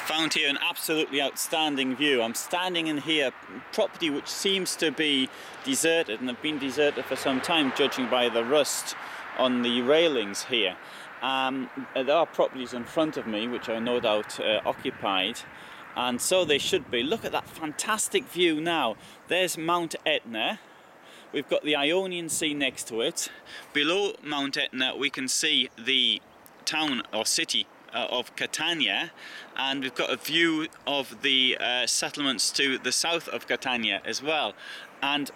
Found here an absolutely outstanding view. I'm standing in here, property which seems to be deserted, and have been deserted for some time, judging by the rust on the railings here. There are properties in front of me which are no doubt occupied, and so they should be. Look at that fantastic view now. There's Mount Etna. We've got the Ionian Sea next to it. Below Mount Etna we can see the town or city of Catania, and we've got a view of the settlements to the south of Catania as well. And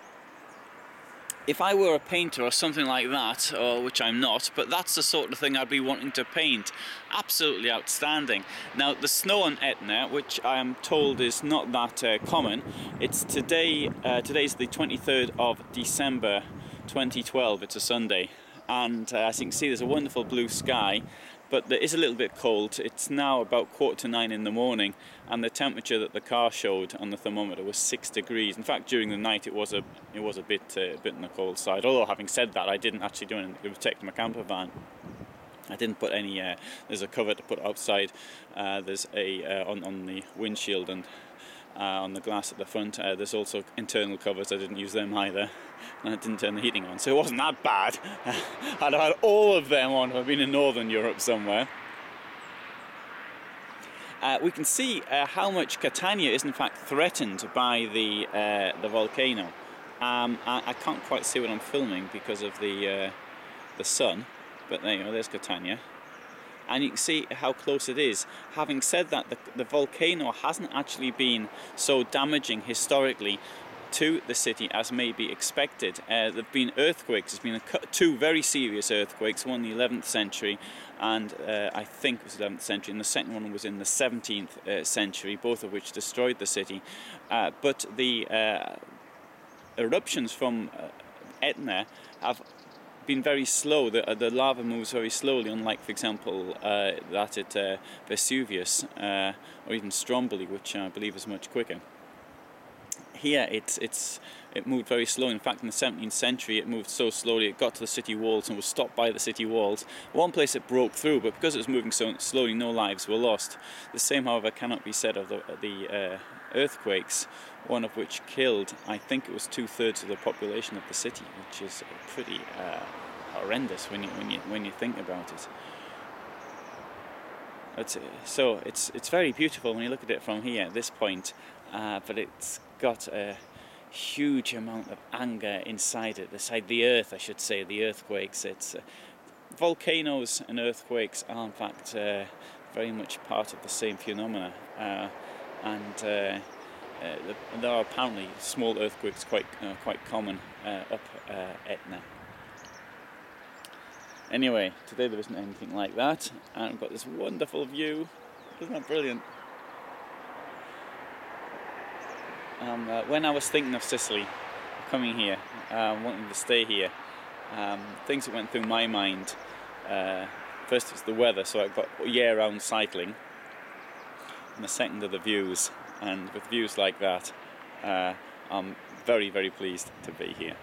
if I were a painter or something like that, or which I'm not, but that's the sort of thing I'd be wanting to paint. Absolutely outstanding. Now the snow on Etna, which I am told is not that common, it's today. Today's the 23rd of December 2012. It's a Sunday, and as you can see, there's a wonderful blue sky. But it is a little bit cold. It's now about 8:45 in the morning, and the temperature that the car showed on the thermometer was 6 degrees. In fact, during the night it was a bit on the cold side. Although, having said that, I didn't actually do anything to protect my camper van. I didn't put any. There's a cover to put outside. There's a on the windshield and on the glass at the front. There's also internal covers. I didn't use them either, and I didn't turn the heating on, so it wasn't that bad. I'd have had all of them on if I'd been in Northern Europe somewhere. We can see how much Catania is in fact threatened by the volcano. I can't quite see what I'm filming because of the sun, but there you go. There's Catania. And you can see how close it is. Having said that, the volcano hasn't actually been so damaging historically to the city as may be expected. There have been earthquakes. There's been two very serious earthquakes, one in the 11th century, and I think it was the 11th century, and the second one was in the 17th century, both of which destroyed the city. But the eruptions from Etna have been very slow. The lava moves very slowly, unlike, for example, that at Vesuvius or even Stromboli, which I believe is much quicker. Here it moved very slowly. In fact, in the 17th century it moved so slowly it got to the city walls and was stopped by the city walls. One place it broke through, but because it was moving so slowly, no lives were lost. The same, however, cannot be said of the earthquakes, one of which killed, I think it was 2/3 of the population of the city, which is pretty horrendous when you think about it. So it's very beautiful when you look at it from here at this point, but it's got a huge amount of anger inside it, inside the earth, I should say, the earthquakes. It's volcanoes and earthquakes are in fact very much part of the same phenomena, and there are apparently small earthquakes quite common up Etna. Anyway, today there isn't anything like that, and I've got this wonderful view. Isn't that brilliant? When I was thinking of Sicily, coming here, wanting to stay here, things that went through my mind, first was the weather, so I got year-round cycling, and the second are the views, and with views like that, I'm very, very pleased to be here.